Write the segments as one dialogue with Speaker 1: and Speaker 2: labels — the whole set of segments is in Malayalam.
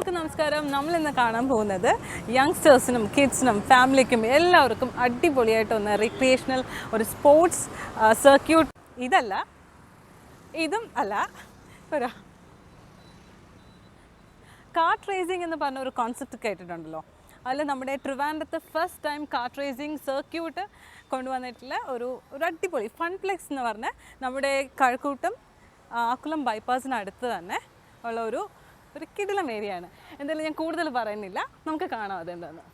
Speaker 1: എല്ലാവർക്കും നമസ്കാരം. നമ്മളിന്ന് കാണാൻ പോകുന്നത് യങ്സ്റ്റേഴ്സിനും കിഡ്സിനും ഫാമിലിക്കും എല്ലാവർക്കും അടിപൊളിയായിട്ടൊന്ന് റിക്രിയേഷണൽ ഒരു സ്പോർട്സ് സർക്യൂട്ട്. ഇതും അല്ല, ഒരു കാർട്ട് റേസിംഗ് എന്ന് പറഞ്ഞ ഒരു കോൺസെപ്റ്റ് കേട്ടിട്ടുണ്ടല്ലോ. അതിൽ നമ്മുടെ ട്രിവാൻഡ്രത്ത് first time kart racing circuit കൊണ്ടുവന്നിട്ടുള്ള ഒരു അടിപൊളി ഫൺപ്ലെക്സ് എന്ന് പറഞ്ഞ നമ്മുടെ കഴക്കൂട്ടം ആക്കുളം ബൈപ്പാസിനടുത്ത് തന്നെ ഉള്ള ഒരു കിടിലം ഏരിയയാണ്. എന്തായാലും ഞാൻ കൂടുതൽ പറയുന്നില്ല, നമുക്ക് കാണാം അതെന്താന്ന്.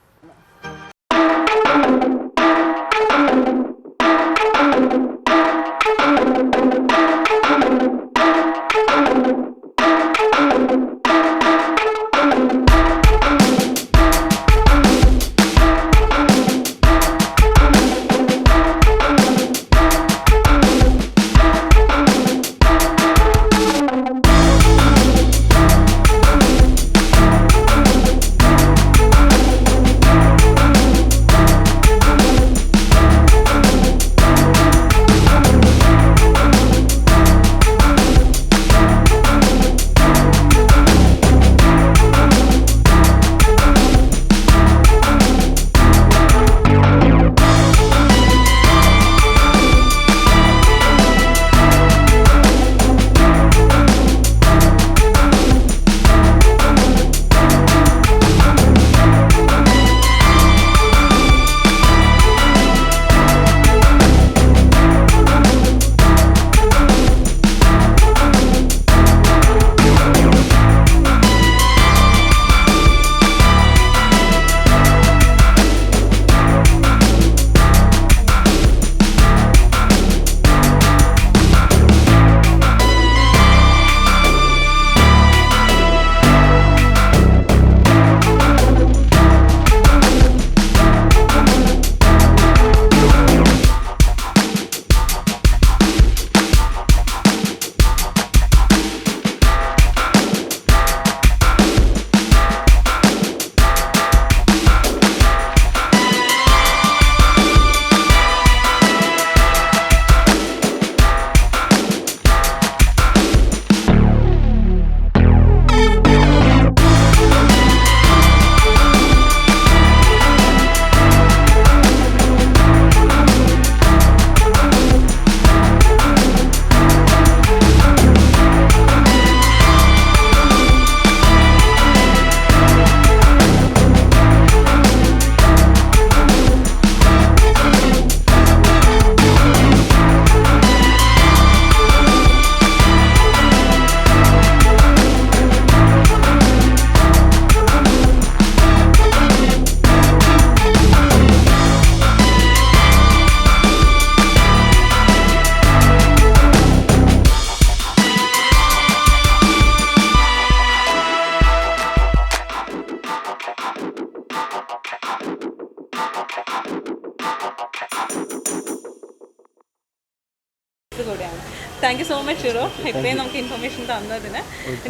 Speaker 1: കൂടെയാണ്. Thank you so much Shiro, ഇത്രയും നമുക്ക് ഇൻഫർമേഷൻ തന്നതിന്.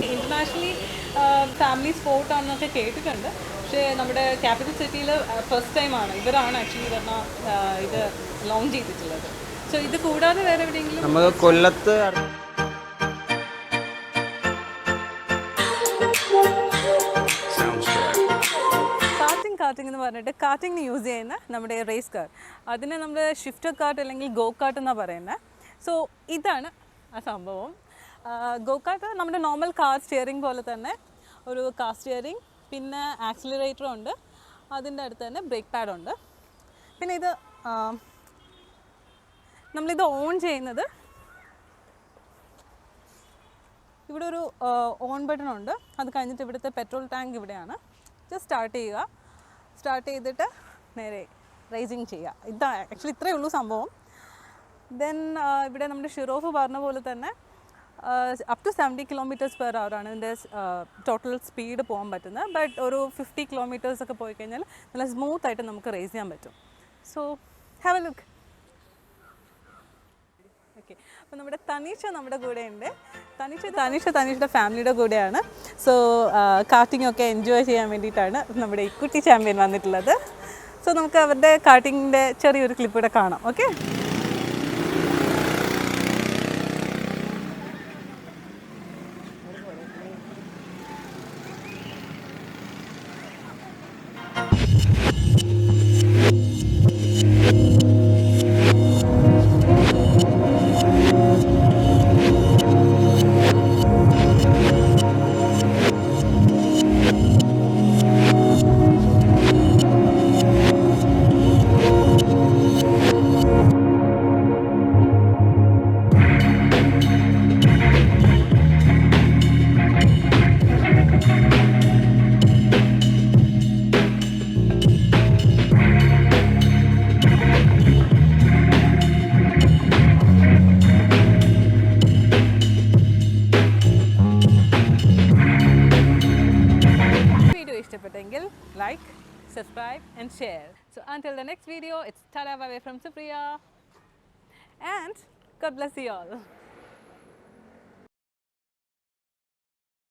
Speaker 1: ഇന്റർനാഷണലി ഫാമിലി സ്പോർട്ടാണെന്നൊക്കെ കേട്ടിട്ടുണ്ട്, പക്ഷേ നമ്മുടെ ക്യാപിറ്റൽ സിറ്റിയിൽ ഫസ്റ്റ് ടൈമാണ് ഇവരാണ് ആക്ച്വലി പറഞ്ഞാൽ ഇത് ലോഞ്ച് ചെയ്തിട്ടുള്ളത്. സോ ഇത് കൂടാതെ വേറെ എവിടെയെങ്കിലും
Speaker 2: നമുക്ക് കൊല്ലത്ത്
Speaker 1: കാർട്ടിംഗ് എന്ന് പറഞ്ഞിട്ട് കാർട്ടിങ്ങിന് യൂസ് ചെയ്യുന്ന നമ്മുടെ റേസ് കാർ, അതിനെ നമ്മൾ ഷിഫ്റ്റർ കാർട്ട് അല്ലെങ്കിൽ ഗോ കാർട്ട് എന്നാണ് പറയുന്നത്. സോ ഇതാണ് ആ സംഭവം. ഗോ കാർട്ട് നമ്മുടെ നോർമൽ കാർ സ്റ്റിയറിംഗ് പോലെ തന്നെ ഒരു കാർ സ്റ്റിയറിംഗ്, പിന്നെ ആക്സിലറേറ്ററും ഉണ്ട്, അതിൻ്റെ അടുത്ത് തന്നെ ബ്രേക്ക് പാഡുണ്ട്. പിന്നെ ഇത് നമ്മളിത് ഓൺ ചെയ്യുന്നത് ഇവിടെ ഒരു ഓൺ ബട്ടൺ ഉണ്ട്. അത് കഴിഞ്ഞിട്ട് ഇവിടുത്തെ പെട്രോൾ ടാങ്ക് ഇവിടെയാണ്. ജസ്റ്റ് സ്റ്റാർട്ട് ചെയ്യുക, സ്റ്റാർട്ട് ചെയ്തിട്ട് നേരെ റേസിങ് ചെയ്യുക. ഇതാണ് ആക്ച്വലി ഇത്രയേ ഉള്ളൂ സംഭവം. ദെൻ ഇവിടെ നമ്മുടെ ഷിറോഫ് പറഞ്ഞ പോലെ തന്നെ അപ് ടു 70 km/h ആണ് ഇതിൻ്റെ ടോട്ടൽ സ്പീഡ് പോകാൻ പറ്റുന്നത്. ബട്ട് ഒരു 50 km ഒക്കെ പോയി കഴിഞ്ഞാൽ നല്ല സ്മൂത്തായിട്ട് നമുക്ക് റേസ് ചെയ്യാൻ പറ്റും. So have A look. Okay, അപ്പോൾ നമ്മുടെ തനീഷ നമ്മുടെ കൂടെ ഉണ്ട്. തനീഷയുടെ ഫാമിലിയുടെ കൂടെയാണ്. സോ കാർട്ടിംഗ് ഒക്കെ എൻജോയ് ചെയ്യാൻ വേണ്ടിയിട്ടാണ് നമ്മുടെ ഈ കുട്ടി ചാമ്പ്യൻ വന്നിട്ടുള്ളത്. സോ നമുക്ക് അവരുടെ കാർട്ടിങ്ങിൻ്റെ ചെറിയൊരു ക്ലിപ്പ് കൂടെ കാണാം. Okay, subscribe and share. So until the next video, it's Tada bye from Supriya and God bless you all.